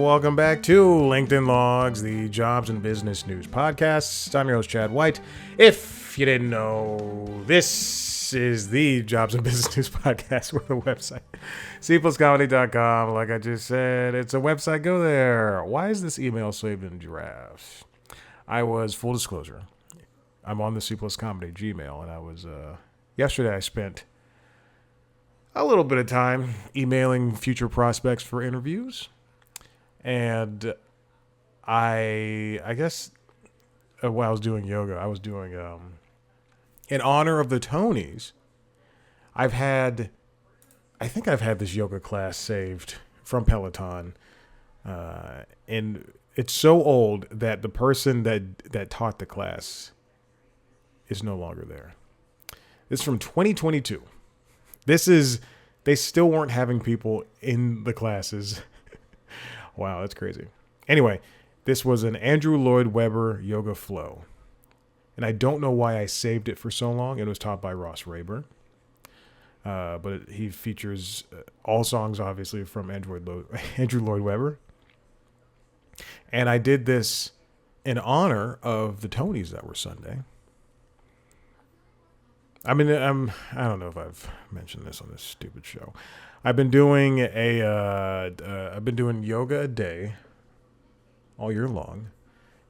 welcome back to LinkedIn Logs, the jobs and business news podcast. I'm your host, Chad White. If you didn't know, this is the jobs and business news podcast with a website, cpluscomedy.com. Like I just said, it's a website. Go there. Why is this email saved in drafts? I was, full disclosure, I'm on the C Plus Comedy Gmail, and I was, yesterday I spent a little bit of time emailing future prospects for interviews. And I guess while I was doing yoga, I was doing, in honor of the Tonys, I think I've had this yoga class saved from Peloton. And it's so old that the person that taught the class is no longer there. This is from 2022. They still weren't having people in the classes. Wow, that's crazy. Anyway, this was an Andrew Lloyd Webber yoga flow. And I don't know why I saved it for so long. It was taught by Ross Rayburn. But he features all songs, obviously, from Andrew Lloyd Webber. And I did this in honor of the Tonys that were Sunday. I mean, I don't know if I've mentioned this on this stupid show. I've been doing yoga a day all year long.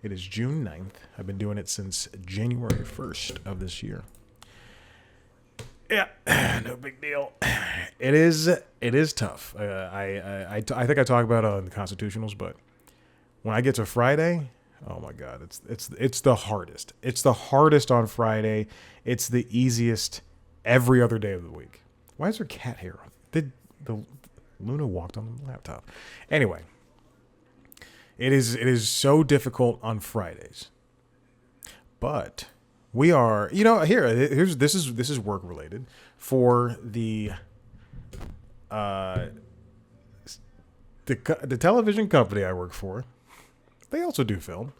It is June 9th. I've been doing it since January 1st of this year. Yeah, no big deal. It is tough. I think I talk about it on the Constitutionals, but when I get to Friday, oh my God, it's the hardest. It's the hardest on Friday. It's the easiest every other day of the week. Why is there cat hair on? The Luna walked on the laptop. Anyway, it is so difficult on Fridays. But we are, this is work related for the television company I work for. They also do film.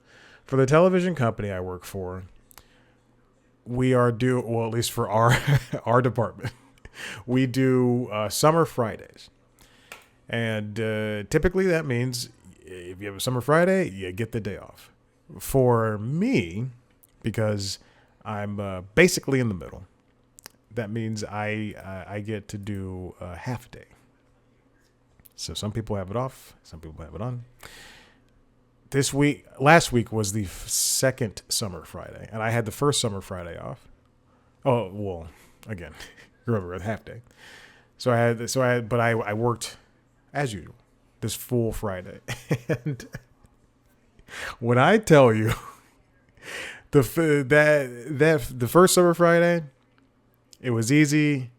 For the television company I work for, we are at least for our department, we do summer Fridays. And typically that means if you have a summer Friday, you get the day off. For me, because I'm basically in the middle, that means I get to do a half day. So some people have it off, some people have it on. Last week was the second summer Friday, and I had the first summer Friday off. Oh, well, again, remember, a half day. But I worked as usual this full Friday. And when I tell you the first summer Friday, it was easy.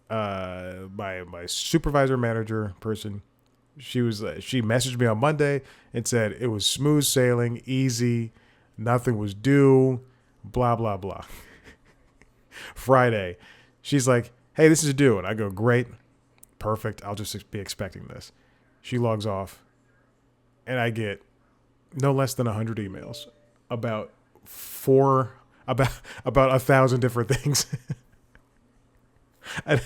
My supervisor manager person, she messaged me on Monday and said it was smooth sailing, easy, nothing was due, blah, blah, blah. Friday, she's like, hey, this is due. And I go, great, perfect. I'll just be expecting this. She logs off and I get no less than 100 emails about 1,000 different things. And,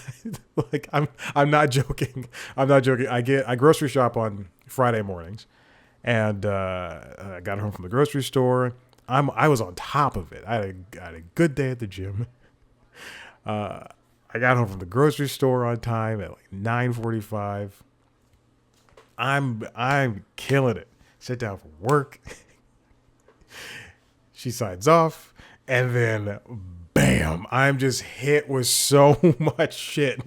I'm not joking. I grocery shop on Friday mornings, and I got home from the grocery store. I was on top of it. I had a good day at the gym. I got home from the grocery store on time at 9:45. I'm killing it. Sit down for work. She signs off, and then bam, I'm just hit with so much shit.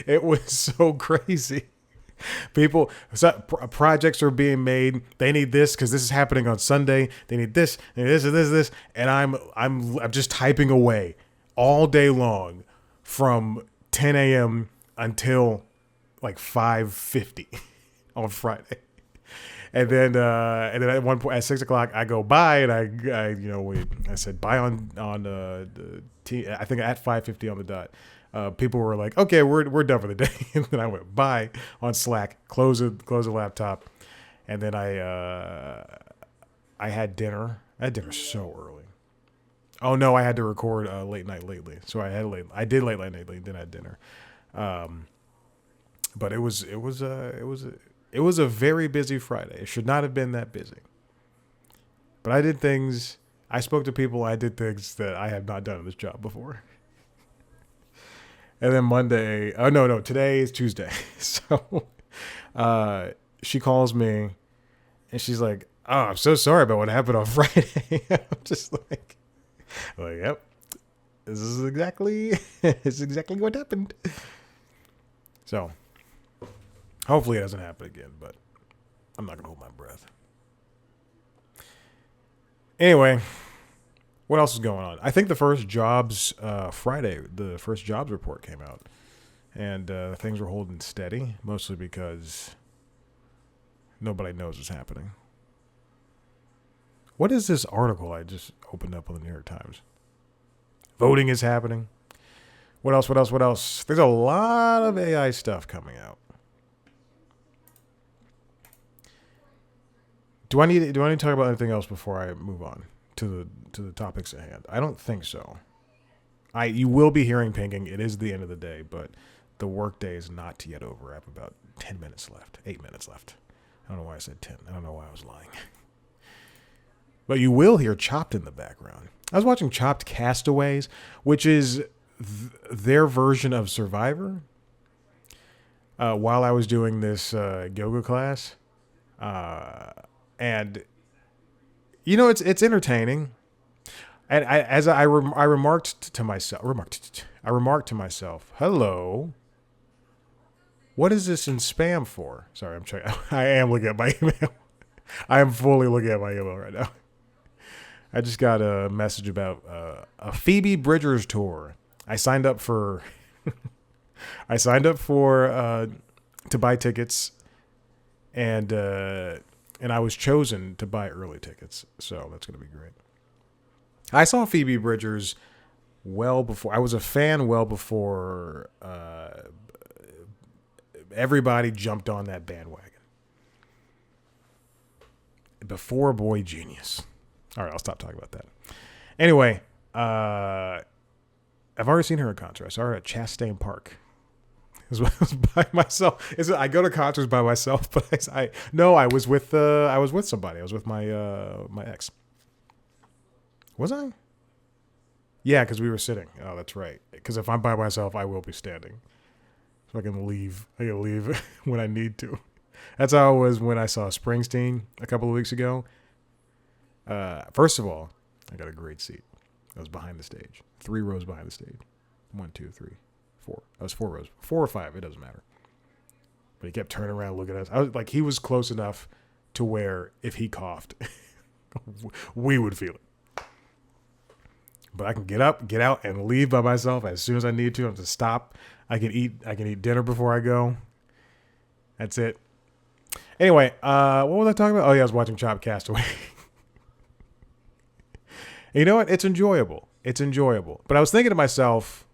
It was so crazy. Projects are being made. They need this because this is happening on Sunday. They need this, and this. And I'm just typing away all day long from 10 a.m. until 5:50 on Friday. And then at one point at 6 o'clock, I go by and I said bye on the I think at 5:50 on the dot. People were like, okay, we're done for the day. And then I went bye on Slack, close the laptop, and then I had dinner. I had dinner so early. Oh no, I had to record late night lately, so I did late night lately, then I had dinner. But it It was a very busy Friday. It should not have been that busy. But I did things, I spoke to people, I did things that I have not done in this job before. And then Monday, oh no, today is Tuesday. So she calls me and she's like, "Oh, I'm so sorry about what happened on Friday." I'm just like, yep, this is exactly what happened. So hopefully it doesn't happen again, but I'm not gonna hold my breath. Anyway, what else is going on? I think the first jobs Friday, the first jobs report came out, and things were holding steady, mostly because nobody knows what's happening. What is this article I just opened up on the New York Times? Voting is happening. What else? There's a lot of AI stuff coming out. Do I need to talk about anything else before I move on to the topics at hand? I don't think so. You will be hearing pinging. It is the end of the day, but the work day is not yet over. I have about 10 minutes left, 8 minutes left. I don't know why I said 10. I don't know why I was lying. But you will hear Chopped in the background. I was watching Chopped Castaways, which is their version of Survivor, while I was doing this yoga class. And it's entertaining. And I remarked to myself, hello, what is this in spam for? Sorry, I'm checking. I am looking at my email. I am fully looking at my email right now. I just got a message about a Phoebe Bridgers tour. I signed up for to buy tickets, and I was chosen to buy early tickets, so that's going to be great. I saw Phoebe Bridgers well before. I was a fan well before everybody jumped on that bandwagon. Before Boy Genius. All right, I'll stop talking about that. Anyway, I've already seen her at concert. I saw her at Chastain Park. It was by myself. I go to concerts by myself, but I was with somebody. I was with my ex. Was I? Yeah, because we were sitting. Oh, that's right. Because if I'm by myself, I will be standing, so I can leave. I can leave when I need to. That's how it was when I saw Springsteen a couple of weeks ago. First of all, I got a great seat. I was behind the stage, 3 rows behind the stage. 1, 2, 3, 4. I was 4 rows, 4 or 5. It doesn't matter. But he kept turning around, looking at us. I was like, he was close enough to where if he coughed, we would feel it. But I can get up, get out, and leave by myself as soon as I need to. I have to stop. I can eat dinner before I go. That's it. Anyway, what was I talking about? Oh yeah, I was watching Chopped Castaway. You know what? It's enjoyable. But I was thinking to myself,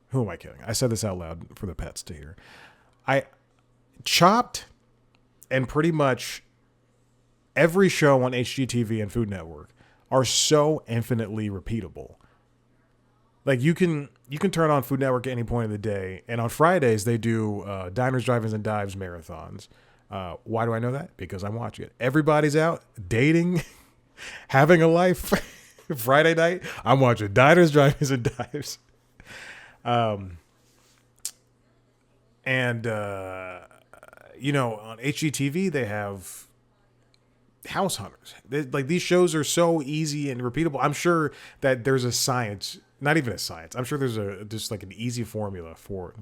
who am I kidding? I said this out loud for the pets to hear. Chopped and pretty much every show on HGTV and Food Network are so infinitely repeatable. Like you can turn on Food Network at any point of the day, and on Fridays they do Diners, Drive-Ins, and Dives marathons. Why do I know that? Because I'm watching it. Everybody's out dating, having a life. Friday night, I'm watching Diners, Drive-Ins, and Dives. On HGTV they have House Hunters. These shows are so easy and repeatable. I'm sure that there's a science, not even a science. I'm sure there's just like an easy formula for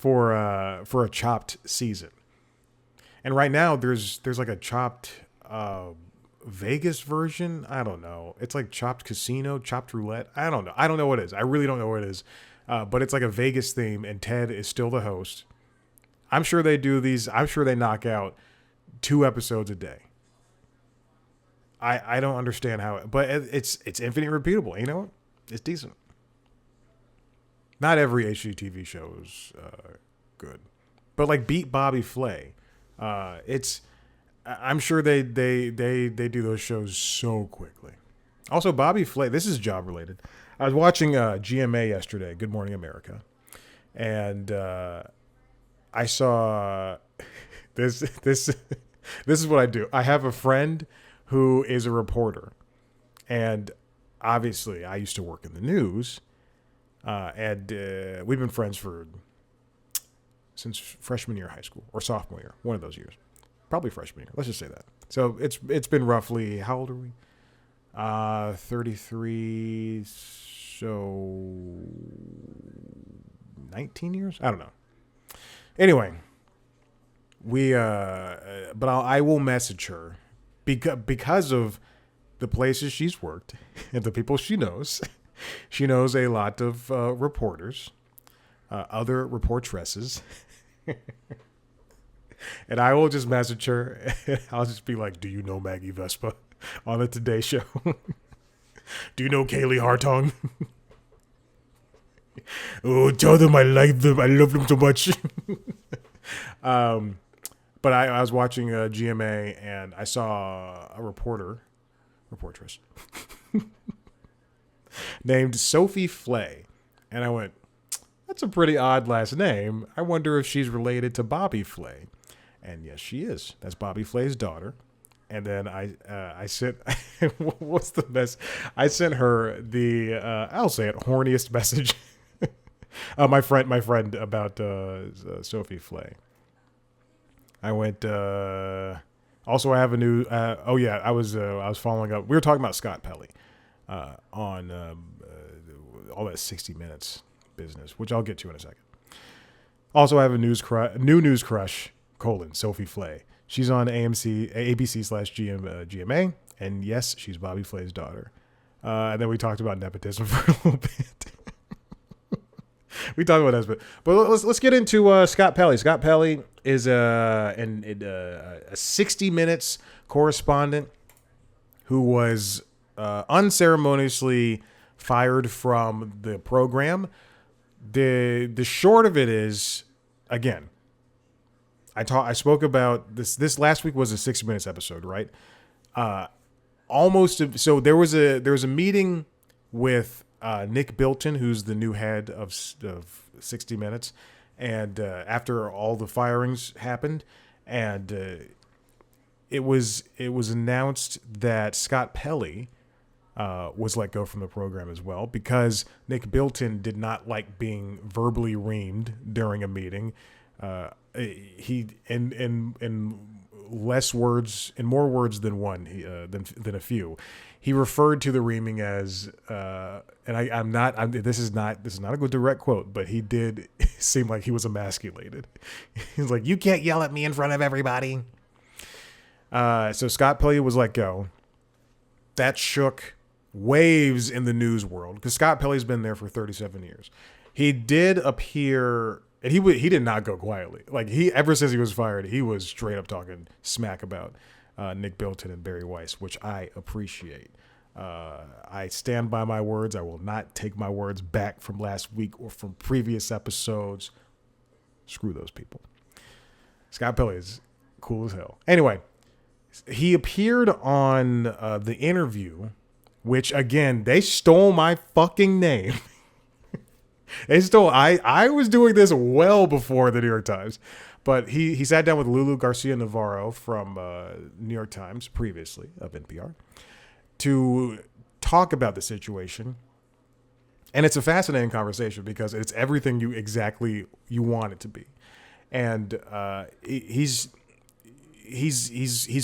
a Chopped season. And right now there's like a Chopped Vegas version. I don't know. It's like Chopped Casino, Chopped Roulette. I don't know. I don't know what it is. I really don't know what it is. But it's like a Vegas theme, and Ted is still the host. I'm sure they do these. I'm sure they knock out 2 episodes a day. I don't understand how, but it's infinitely repeatable. You know what? It's decent. Not every HGTV show is good, but like Beat Bobby Flay, I'm sure they do those shows so quickly. Also, Bobby Flay, this is job related. I was watching GMA yesterday, Good Morning America, and I saw this is what I do. I have a friend who is a reporter, and obviously I used to work in the news, and we've been friends since freshman year of high school or sophomore year, one of those years, probably freshman year. Let's just say that. So it's been roughly, how old are we? 33. So 19 years. I don't know. Anyway, but I will message her because of the places she's worked and the people she knows. She knows a lot of reporters, other reportresses. And I will just message her. I'll just be like, do you know Maggie Vespa on the Today Show? Do you know Kaylee Hartong? Oh, tell them I like them. I love them so much. But I was watching GMA and I saw a reportress named Sophie Flay. And I went, that's a pretty odd last name. I wonder if she's related to Bobby Flay. And yes, she is. That's Bobby Flay's daughter. And then I sent, what's the best? I sent her the, I'll say it, horniest message. My friend about Sophie Flay. I went, also I have a new, I was following up. We were talking about Scott Pelley on all that 60 Minutes business, which I'll get to in a second. Also, I have a new news crush, Sophie Flay. She's on ABC/GMA, and yes, she's Bobby Flay's daughter. And then we talked about nepotism for a little bit. We talked about that, but let's get into Scott Pelley. Scott Pelley is a 60 Minutes correspondent who was unceremoniously fired from the program. The short of it is, again, I spoke about this last week was a 60 Minutes episode, right? So there was a meeting with Nick Bilton, who's the new head of 60 Minutes, and after all the firings happened, and it was announced that Scott Pelley was let go from the program as well because Nick Bilton did not like being verbally reamed during a meeting. He in less words, in more words than one, than a few. He referred to the reaming as, and this is not a good direct quote, but he did seem like he was emasculated. He's like, you can't yell at me in front of everybody. So Scott Pelley was let go. That shook waves in the news world because Scott Pelley's been there for 37 years. He did appear, and he did not go quietly. Like ever since he was fired, he was straight up talking smack about Nick Bilton and Barry Weiss, which I appreciate. I stand by my words. I will not take my words back from last week or from previous episodes. Screw those people. Scott Pelley is cool as hell. Anyway, he appeared on The Interview, which, again, they stole my fucking name. They stole. I was doing this well before the New York Times, but he sat down with Lulu Garcia Navarro from New York Times, previously of NPR, to talk about the situation. And it's a fascinating conversation because it's everything you want it to be. And he's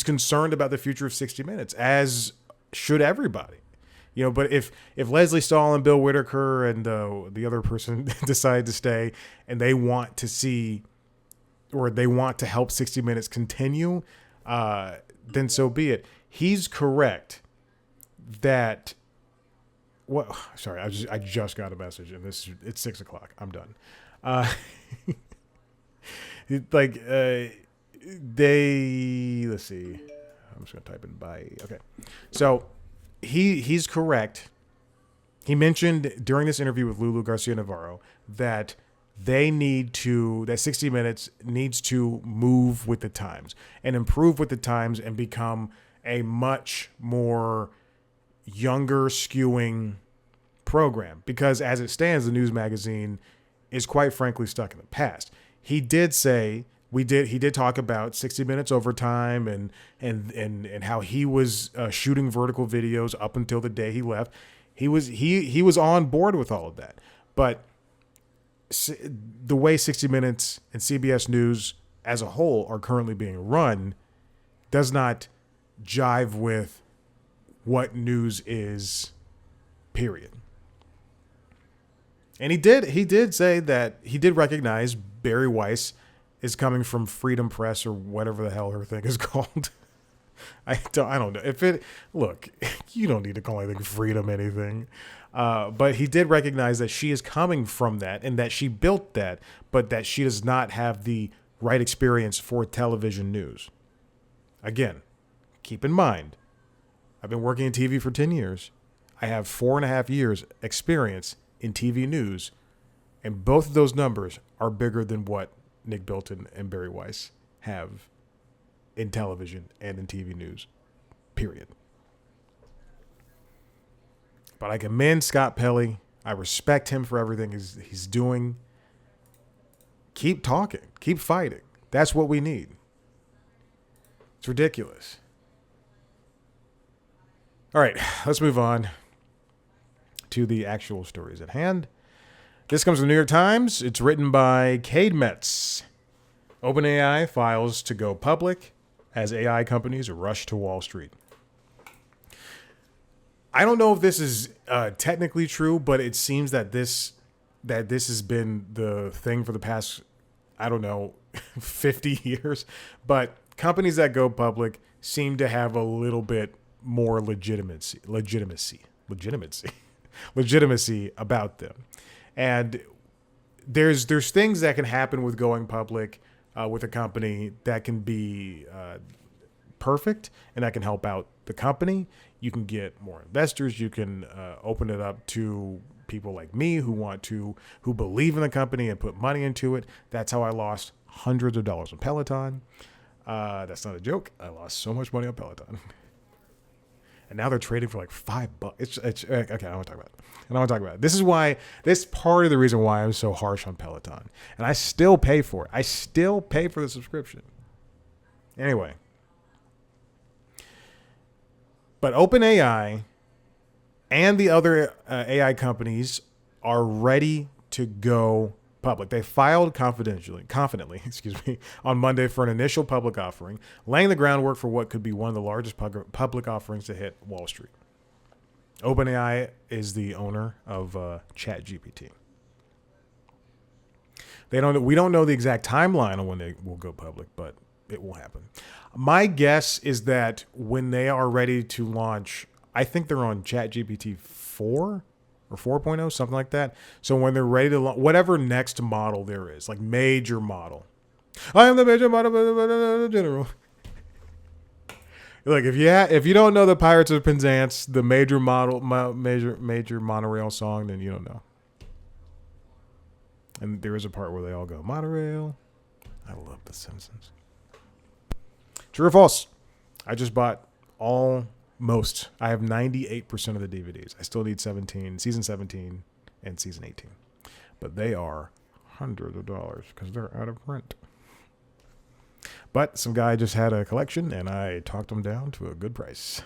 concerned about the future of 60 Minutes, as should everybody. But if Leslie Stahl and Bill Whitaker and the other person decide to stay and they want to see, or they want to help 60 Minutes continue, then so be it. He's correct that sorry, I just got a message and it's 6:00. I'm done. Let's see. I'm just gonna type in bye. Okay. So he's correct. He mentioned during this interview with Lulu Garcia Navarro that 60 Minutes needs to move with the times and improve with the times and become a much more younger skewing program, because as it stands, the news magazine is quite frankly stuck in the past. He did say He did talk about 60 Minutes Overtime and how he was shooting vertical videos up until the day he left. He was on board with all of that. But the way 60 Minutes and CBS News as a whole are currently being run does not jive with what news is, period. And he did say that he did recognize Barry Weiss is coming from Freedom Press or whatever the hell her thing is called. I don't know. Look, you don't need to call anything Freedom anything. But he did recognize that she is coming from that and that she built that, but that she does not have the right experience for television news. Again, keep in mind, I've been working in TV for 10 years. I have 4.5 years experience in TV news, and both of those numbers are bigger than what Nick Bilton and Barry Weiss have in television and in TV news, period. But I commend Scott Pelley. I respect him for everything he's doing. Keep talking. Keep fighting. That's what we need. It's ridiculous. All right, let's move on to the actual stories at hand. This comes from the New York Times. It's written by Cade Metz. OpenAI files to go public as AI companies rush to Wall Street. I don't know if this is technically true, but it seems that this has been the thing for the past, 50 years. But companies that go public seem to have a little bit more legitimacy about them. And there's things that can happen with going public with a company that can be perfect and that can help out the company. You can get more investors. You can open it up to people like me who believe in the company and put money into it. That's how I lost hundreds of dollars on Peloton. That's not a joke. I lost so much money on Peloton. And now they're trading for like $5. It's okay. I don't want to talk about it. This part of the reason why I'm so harsh on Peloton. And I still pay for it. I still pay for the subscription. Anyway. But OpenAI and the other AI companies are ready to go public. They filed confidently, on Monday for an initial public offering, laying the groundwork for what could be one of the largest public offerings to hit Wall Street. OpenAI is the owner of ChatGPT. We don't know the exact timeline on when they will go public, but it will happen. My guess is that when they are ready to launch, I think they're on ChatGPT 4 or 4.0, something like that. So when they're ready to launch, whatever next model there is, like major model. I am the major model general. Look, if you don't know the Pirates of Penzance, the major monorail song, then you don't know. And there is a part where they all go, monorail. I love The Simpsons. True or false? I just bought almost. I have 98% of the DVDs. I still need season 17 and season 18. But they are hundreds of dollars because they're out of print. But some guy just had a collection, and I talked him down to a good price.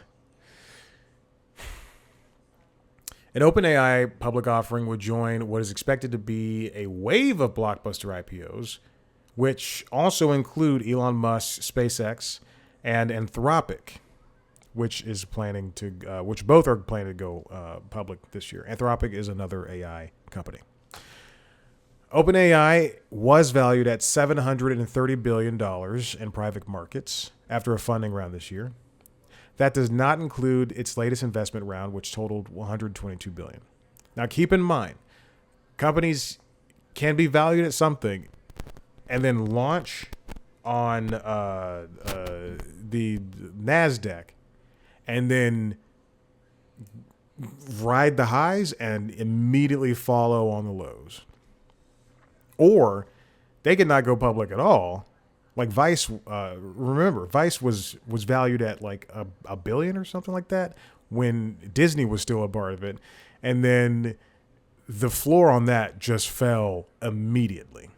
An OpenAI public offering would join what is expected to be a wave of blockbuster IPOs, which also include Elon Musk's SpaceX and Anthropic, which both are planning to go public this year. Anthropic is another AI company. OpenAI was valued at $730 billion in private markets after a funding round this year. That does not include its latest investment round, which totaled $122 billion. Now, keep in mind, companies can be valued at something and then launch on the NASDAQ and then ride the highs and immediately follow on the lows. Or they could not go public at all. Like Vice, remember, Vice was valued at like a billion or something like that when Disney was still a part of it. And then the floor on that just fell immediately.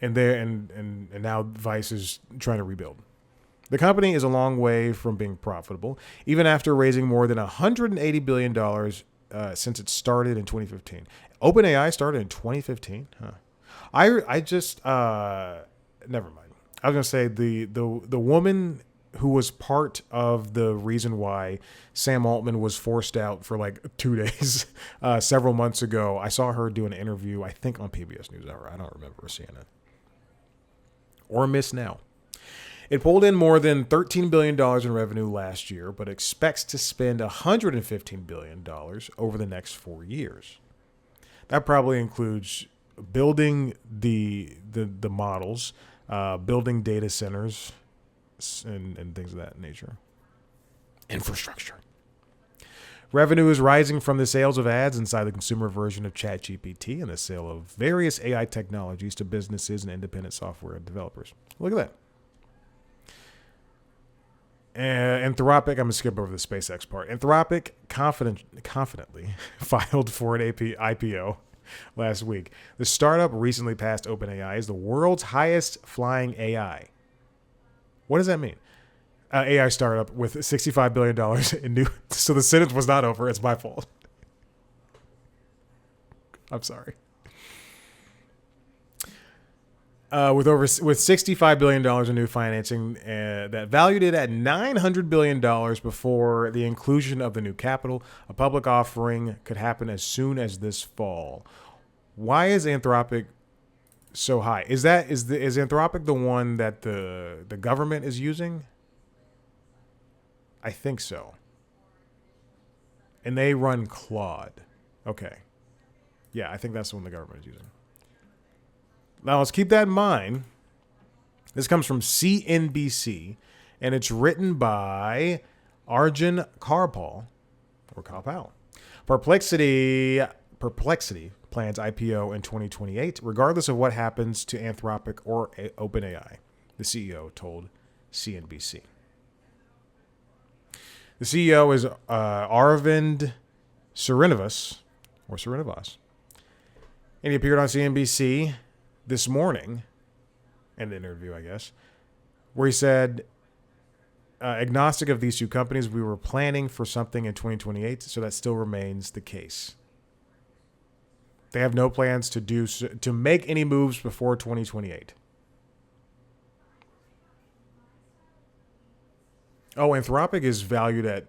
and now Vice is trying to rebuild. The company is a long way from being profitable, even after raising more than $180 billion since it started in 2015. OpenAI started in 2015? Huh. I just, never mind. I was going to say the woman who was part of the reason why Sam Altman was forced out for like 2 days several months ago. I saw her do an interview, I think on PBS NewsHour. I don't remember seeing it. Or Miss Now. It pulled in more than $13 billion in revenue last year, but expects to spend $115 billion over the next 4 years. That probably includes building the models, building data centers, and things of that nature. Infrastructure. Revenue is rising from the sales of ads inside the consumer version of ChatGPT and the sale of various AI technologies to businesses and independent software developers. Look at that. Anthropic, I'm going to skip over the SpaceX part. Anthropic confidently filed for an IPO last week. The startup recently passed OpenAI as the world's highest flying AI. What does that mean? AI startup with $65 billion in new... So the sentence was not over. It's my fault. I'm sorry. With $65 billion in new financing that valued it at $900 billion before the inclusion of the new capital. A public offering could happen as soon as this fall. Why is Anthropic so high? Is Anthropic the one that the government is using? I think so. And they run Claude. Okay. Yeah, I think that's the one the government is using. Now, let's keep that in mind. This comes from CNBC, and it's written by Arjun Karpal, or Karpal. Perplexity plans IPO in 2028, regardless of what happens to Anthropic or OpenAI, the CEO told CNBC. The CEO is Arvind Srinivas, and he appeared on CNBC this morning, in the interview, I guess, where he said, agnostic of these two companies, we were planning for something in 2028, so that still remains the case. They have no plans to make any moves before 2028. Oh, Anthropic is valued at,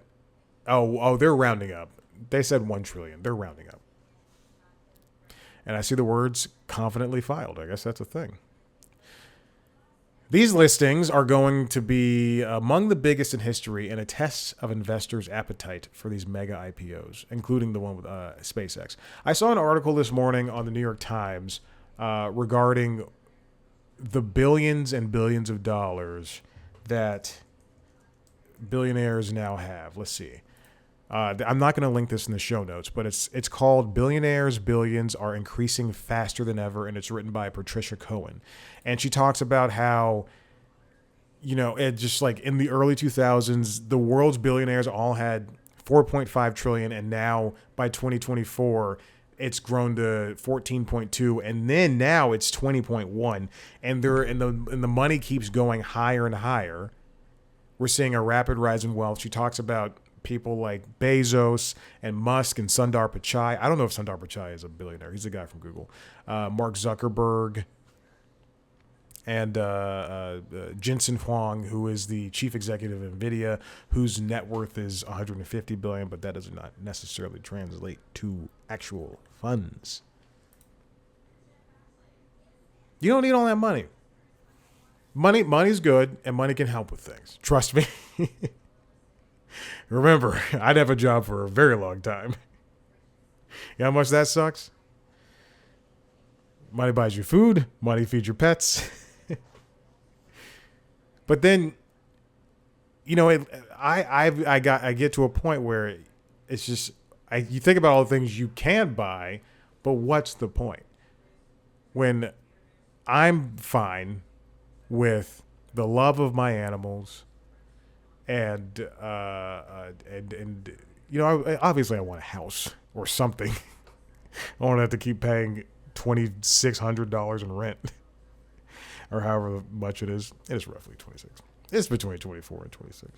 they're rounding up. They said $1 trillion. They're rounding up. And I see the words confidently filed. I guess that's a thing. These listings are going to be among the biggest in history and a test of investors' appetite for these mega IPOs, including the one with SpaceX. I saw an article this morning on the New York Times regarding the billions and billions of dollars that billionaires now have. Let's see. I'm not going to link this in the show notes, but it's called Billionaires' Billions Are Increasing Faster Than Ever, and it's written by Patricia Cohen. And she talks about how, it just like in the early 2000s, the world's billionaires all had 4.5 trillion, and now by 2024, it's grown to 14.2, and then now it's 20.1, and the money keeps going higher and higher. We're seeing a rapid rise in wealth. She talks about people like Bezos and Musk and Sundar Pichai. I don't know if Sundar Pichai is a billionaire. He's the guy from Google. Mark Zuckerberg and Jensen Huang, who is the chief executive of NVIDIA, whose net worth is $150 billion, but that does not necessarily translate to actual funds. You don't need all that money. Money's good, and money can help with things. Trust me. Remember, I'd have a job for a very long time. You know how much that sucks? Money buys you food. Money feeds your pets. But then, I get to a point where it's just you think about all the things you can buy, but what's the point? When I'm fine with the love of my animals. And obviously I want a house or something. I don't have to keep paying $2,600 in rent. or however much it is. It is roughly 26. It's between 24 and 26.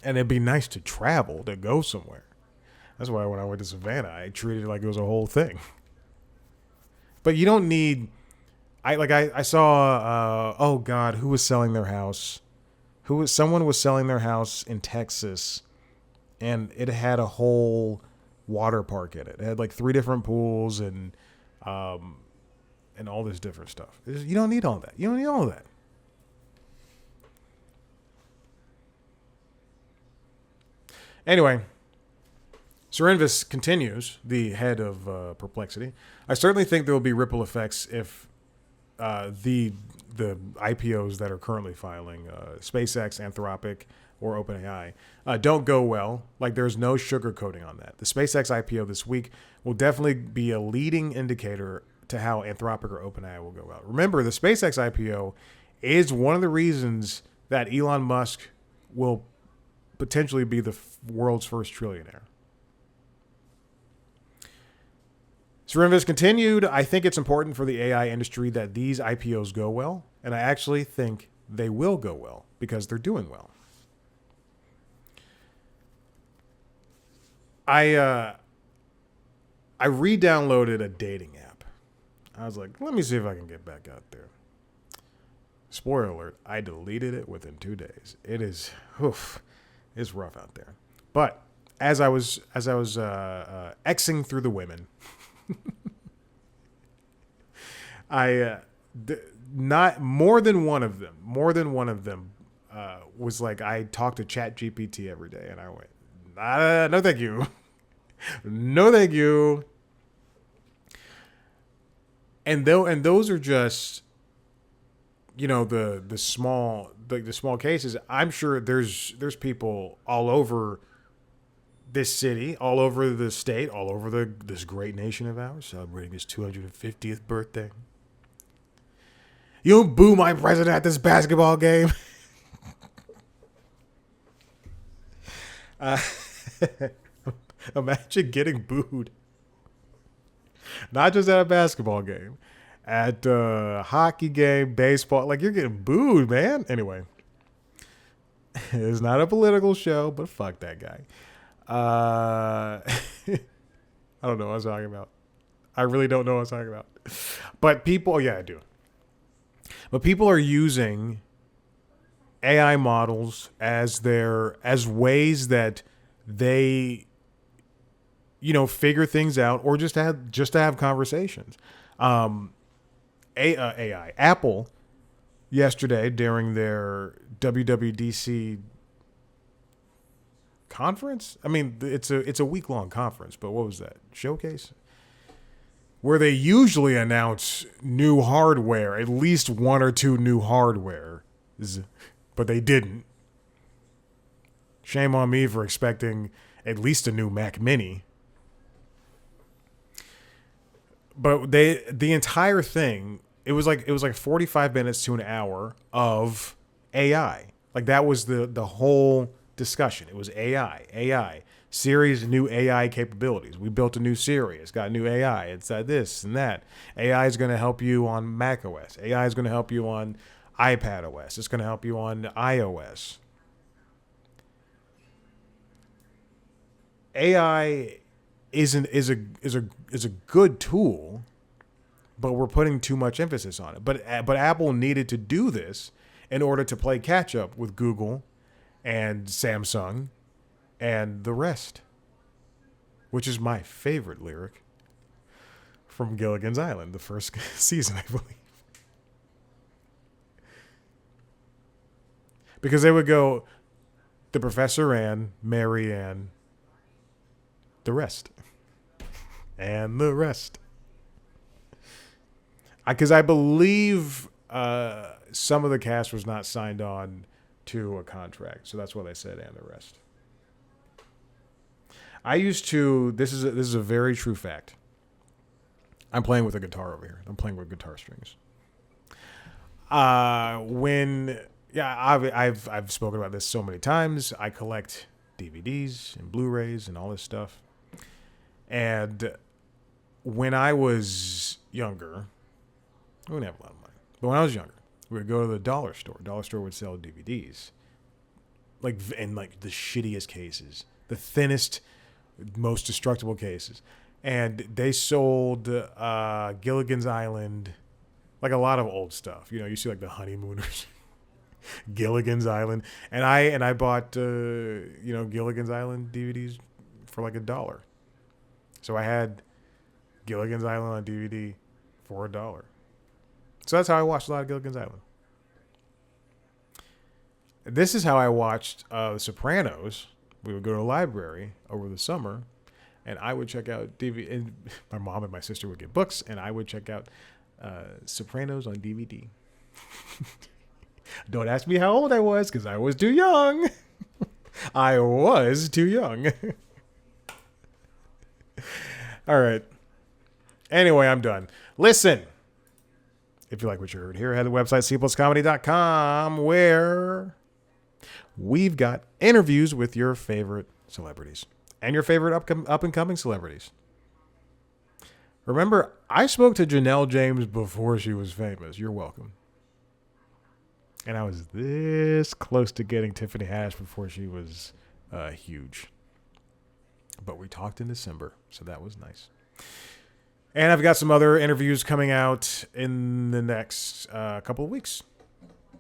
And it'd be nice to travel, to go somewhere. That's why when I went to Savannah, I treated it like it was a whole thing. But you don't need. I saw. Oh God, who was selling their house? Someone was selling their house in Texas, and it had a whole water park in it. It had like 3 different pools and all this different stuff. You don't need all that. You don't need all of that. Anyway, Srinvis continues, the head of Perplexity. I certainly think there will be ripple effects if the IPOs that are currently filing, SpaceX, Anthropic, or OpenAI, don't go well. Like, there's no sugarcoating on that. The SpaceX IPO this week will definitely be a leading indicator to how Anthropic or OpenAI will go well. Remember, the SpaceX IPO is one of the reasons that Elon Musk will potentially be the world's first trillionaire. Srinvis continued, I think it's important for the AI industry that these IPOs go well, and I actually think they will go well because they're doing well. I re-downloaded a dating app. I was like, let me see if I can get back out there. Spoiler alert, I deleted it within 2 days. It is, it's rough out there. But as I was Xing through the women, not more than one of them was like, I talk to ChatGPT every day, and I went, no thank you. No thank you. And those are just, the small cases. I'm sure there's people all over this city, all over the state, all over this great nation of ours celebrating his 250th birthday. You don't boo my president at this basketball game. Imagine getting booed. Not just at a basketball game, at a hockey game, baseball. Like, you're getting booed, man. Anyway, it's not a political show, but fuck that guy. I don't know what I was talking about. I really don't know what I was talking about. But people, I do. But people are using AI models as ways that they, figure things out, or just to have conversations. AI, Apple, yesterday during their WWDC conference. I mean, it's a week-long conference, but what was that? Showcase? Where they usually announce new hardware, at least 1 or 2 new hardware, but they didn't. Shame on me for expecting at least a new Mac Mini. But the entire thing, it was like 45 minutes to an hour of AI. Like, that was the whole discussion. It was AI. Siri's new AI capabilities. We built a new Siri. It's got new AI. It's this and that. AI is going to help you on Mac OS. AI is going to help you on iPad OS. It's going to help you on iOS. AI is a good tool, but we're putting too much emphasis on it. But Apple needed to do this in order to play catch up with Google and Samsung and the rest, which is my favorite lyric from Gilligan's Island, the first season, I believe. Because they would go, the Professor Ann, Mary Ann, the rest. And the rest. Because I believe some of the cast was not signed on to a contract, so that's why they said and the rest. I used to. This is a very true fact. I'm playing with a guitar over here. I'm playing with guitar strings. I've spoken about this so many times. I collect DVDs and Blu-rays and all this stuff. And when I was younger, We didn't have a lot of money. But when I was younger, we would go to the dollar store. Dollar store would sell DVDs. Like, in like the shittiest cases. The thinnest, most destructible cases. And they sold Gilligan's Island, like a lot of old stuff. You know, you see like the Honeymooners, Gilligan's Island. And I bought, Gilligan's Island DVDs for like $1. So I had Gilligan's Island on DVD for $1. So that's how I watched a lot of Gilligan's Island. This is how I watched The Sopranos. We would go to a library over the summer, and I would check out DVD. And my mom and my sister would get books, and I would check out Sopranos on DVD. Don't ask me how old I was, because I was too young. I was too young. All right. Anyway, I'm done. Listen. If you like what you heard here, head to the website cpluscomedy.com, where we've got interviews with your favorite celebrities and your favorite up-and-coming celebrities. Remember, I spoke to Janelle James before she was famous. You're welcome. And I was this close to getting Tiffany Haddish before she was huge. But we talked in December, so that was nice. And I've got some other interviews coming out in the next couple of weeks.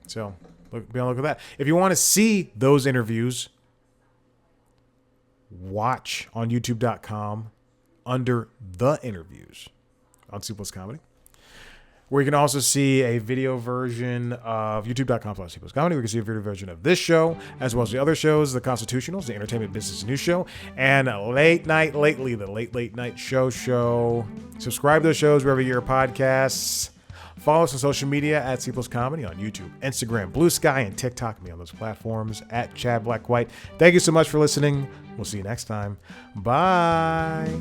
So be on the look at that. If you want to see those interviews, watch on youtube.com under the interviews on C Plus Comedy, where you can also see a video version of youtube.com/C+Comedy, where you can see a video version of this show, as well as the other shows, The Constitutionals, the Entertainment Business News Show, and Late Night Lately, the Late Night Show. Subscribe to those shows wherever you hear podcasts. Follow us on social media at C Plus Comedy on YouTube, Instagram, Blue Sky, and TikTok. Me on those platforms at Chad Black White. Thank you so much for listening. We'll see you next time. Bye.